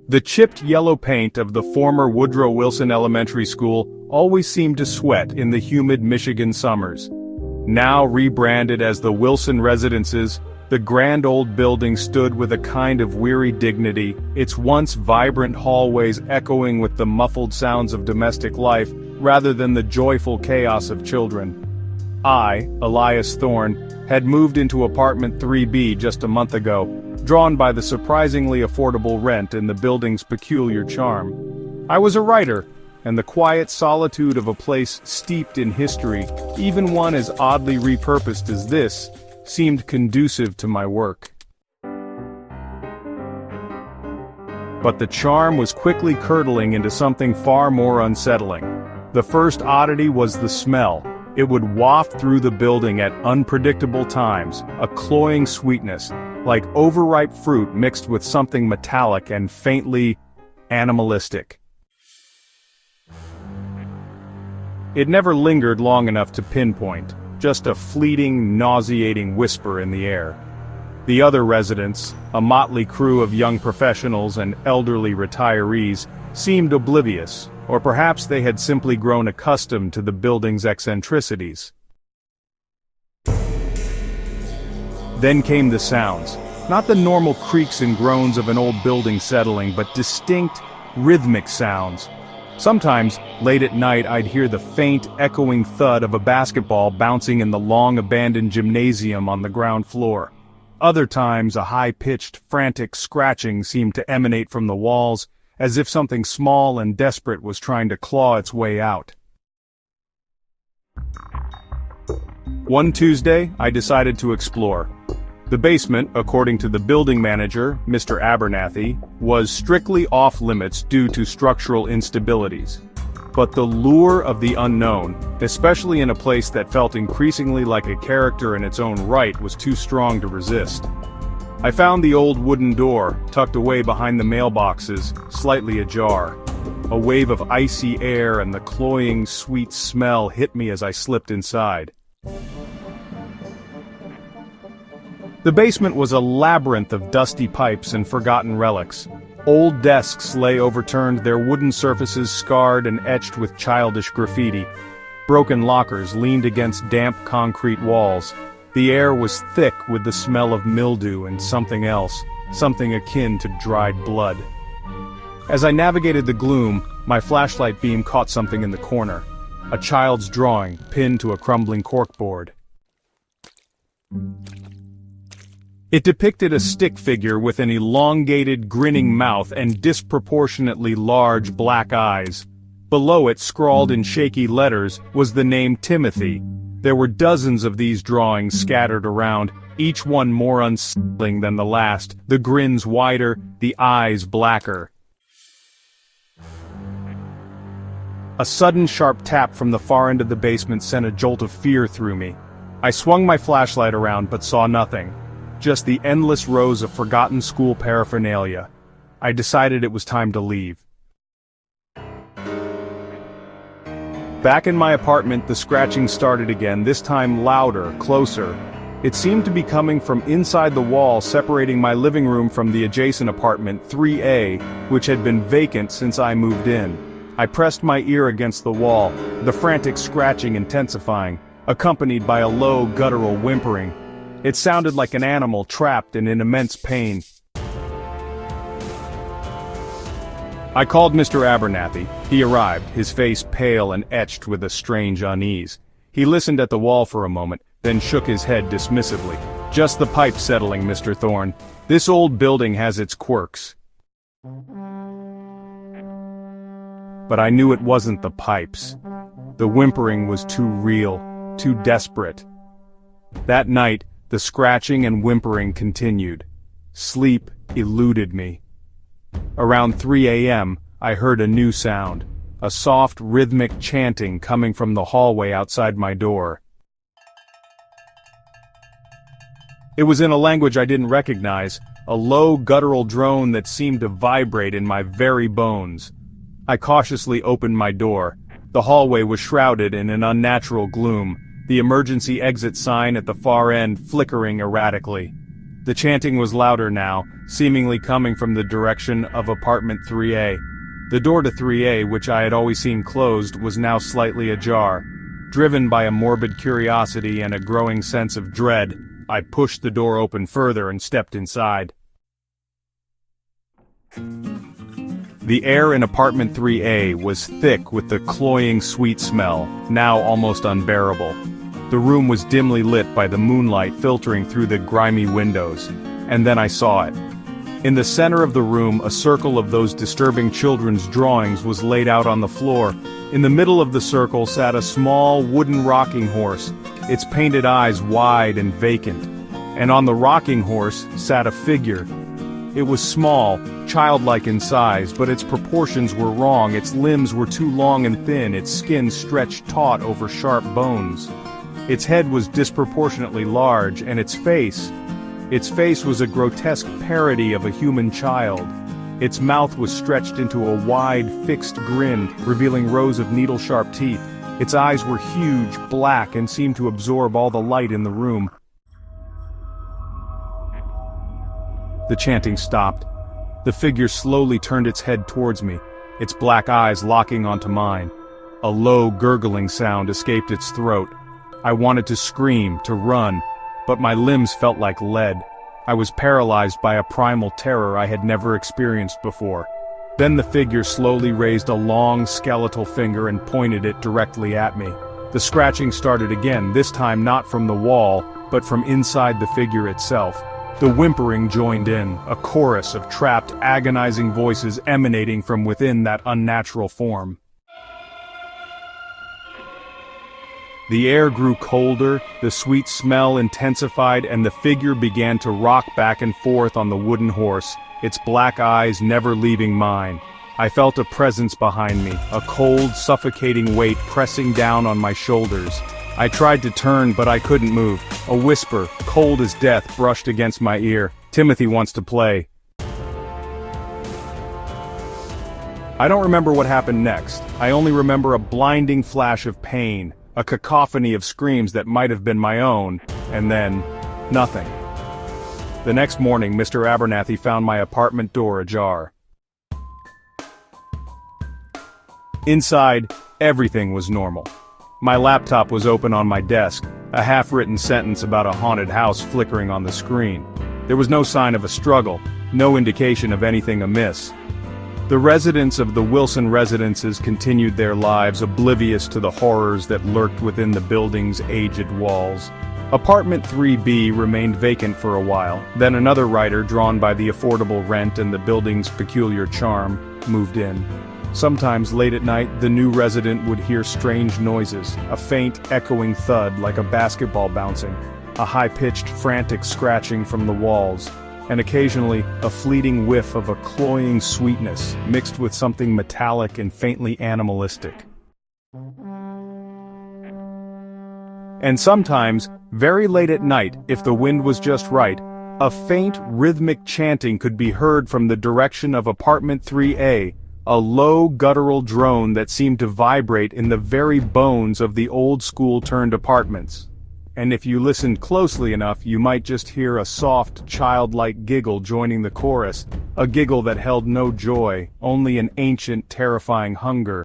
The chipped yellow paint of the former Woodrow Wilson Elementary School always seemed to sweat in the humid Michigan summers. Now rebranded as the Wilson Residences, the grand old building stood with a kind of weary dignity, its once vibrant hallways echoing with the muffled sounds of domestic life rather than the joyful chaos of children. I, Elias Thorne, had moved into apartment 3B just a month ago, drawn by the surprisingly affordable rent and the building's peculiar charm. I was a writer, and the quiet solitude of a place steeped in history, even one as oddly repurposed as this, seemed conducive to my work. But the charm was quickly curdling into something far more unsettling. The first oddity was the smell. It would waft through the building at unpredictable times, a cloying sweetness, like overripe fruit mixed with something metallic and faintly animalistic. It never lingered long enough to pinpoint, just a fleeting, nauseating whisper in the air. The other residents, a motley crew of young professionals and elderly retirees, seemed oblivious, or perhaps they had simply grown accustomed to the building's eccentricities. Then came the sounds, not the normal creaks and groans of an old building settling, but distinct, rhythmic sounds. Sometimes, late at night, I'd hear the faint, echoing thud of a basketball bouncing in the long-abandoned gymnasium on the ground floor. Other times, a high-pitched, frantic scratching seemed to emanate from the walls, as if something small and desperate was trying to claw its way out. One Tuesday, I decided to explore. The basement, according to the building manager, Mr. Abernathy, was strictly off-limits due to structural instabilities. But the lure of the unknown, especially in a place that felt increasingly like a character in its own right, was too strong to resist. I found the old wooden door, tucked away behind the mailboxes, slightly ajar. A wave of icy air and the cloying, sweet smell hit me as I slipped inside. The basement was a labyrinth of dusty pipes and forgotten relics. Old desks lay overturned, their wooden surfaces scarred and etched with childish graffiti. Broken lockers leaned against damp concrete walls. The air was thick with the smell of mildew and something else, something akin to dried blood. As I navigated the gloom, my flashlight beam caught something in the corner. A child's drawing, pinned to a crumbling corkboard. It depicted a stick figure with an elongated, grinning mouth and disproportionately large black eyes. Below it, scrawled in shaky letters, was the name Timothy. There were dozens of these drawings scattered around, each one more unsettling than the last, the grins wider, the eyes blacker. A sudden sharp tap from the far end of the basement sent a jolt of fear through me. I swung my flashlight around but saw nothing. Just the endless rows of forgotten school paraphernalia. I decided it was time to leave. Back in my apartment, the scratching started again, this time louder, closer. It seemed to be coming from inside the wall separating my living room from the adjacent apartment, 3A, which had been vacant since I moved in. I pressed my ear against the wall, the frantic scratching intensifying, accompanied by a low, guttural whimpering. It sounded like an animal trapped and in immense pain. I called Mr. Abernathy. He arrived, his face pale and etched with a strange unease. He listened at the wall for a moment, then shook his head dismissively. "Just the pipe settling, Mr. Thorne. This old building has its quirks." But I knew it wasn't the pipes. The whimpering was too real, too desperate. That night, the scratching and whimpering continued. Sleep eluded me. Around 3 a.m., I heard a new sound, a soft, rhythmic chanting coming from the hallway outside my door. It was in a language I didn't recognize, a low, guttural drone that seemed to vibrate in my very bones. I cautiously opened my door. The hallway was shrouded in an unnatural gloom, the emergency exit sign at the far end flickering erratically. The chanting was louder now, seemingly coming from the direction of apartment 3A. The door to 3A, which I had always seen closed, was now slightly ajar. Driven by a morbid curiosity and a growing sense of dread, I pushed the door open further and stepped inside. The air in apartment 3A was thick with the cloying sweet smell, now almost unbearable. The room was dimly lit by the moonlight filtering through the grimy windows, and then I saw it. In the center of the room, a circle of those disturbing children's drawings was laid out on the floor. In the middle of the circle sat a small wooden rocking horse, its painted eyes wide and vacant. And on the rocking horse sat a figure. It was small, childlike in size, but its proportions were wrong. Its limbs were too long and thin, its skin stretched taut over sharp bones. Its head was disproportionately large, and its face was a grotesque parody of a human child. Its mouth was stretched into a wide, fixed grin, revealing rows of needle-sharp teeth. Its eyes were huge, black, and seemed to absorb all the light in the room. The chanting stopped. The figure slowly turned its head towards me, its black eyes locking onto mine. A low, gurgling sound escaped its throat. I wanted to scream, to run, but my limbs felt like lead. I was paralyzed by a primal terror I had never experienced before. Then the figure slowly raised a long, skeletal finger and pointed it directly at me. The scratching started again, this time not from the wall, but from inside the figure itself. The whimpering joined in, a chorus of trapped, agonizing voices emanating from within that unnatural form. The air grew colder, the sweet smell intensified, and the figure began to rock back and forth on the wooden horse, its black eyes never leaving mine. I felt a presence behind me, a cold, suffocating weight pressing down on my shoulders. I tried to turn, but I couldn't move. A whisper, cold as death, brushed against my ear. "Timothy wants to play." I don't remember what happened next. I only remember a blinding flash of pain, a cacophony of screams that might have been my own, and then, nothing. The next morning, Mr. Abernathy found my apartment door ajar. Inside, everything was normal. My laptop was open on my desk, a half-written sentence about a haunted house flickering on the screen. There was no sign of a struggle, no indication of anything amiss. The residents of the Wilson residences continued their lives oblivious to the horrors that lurked within the building's aged walls. Apartment 3B remained vacant for a while, then another writer drawn by the affordable rent and the building's peculiar charm moved in. Sometimes late at night, the new resident would hear strange noises, a faint, echoing thud like a basketball bouncing, a high-pitched, frantic scratching from the walls, and occasionally a fleeting whiff of a cloying sweetness mixed with something metallic and faintly animalistic. And sometimes, very late at night, if the wind was just right, a faint, rhythmic chanting could be heard from the direction of apartment 3A, a low, guttural drone that seemed to vibrate in the very bones of the old-school-turned apartments. And if you listened closely enough, you might just hear a soft, childlike giggle joining the chorus, a giggle that held no joy, only an ancient, terrifying hunger.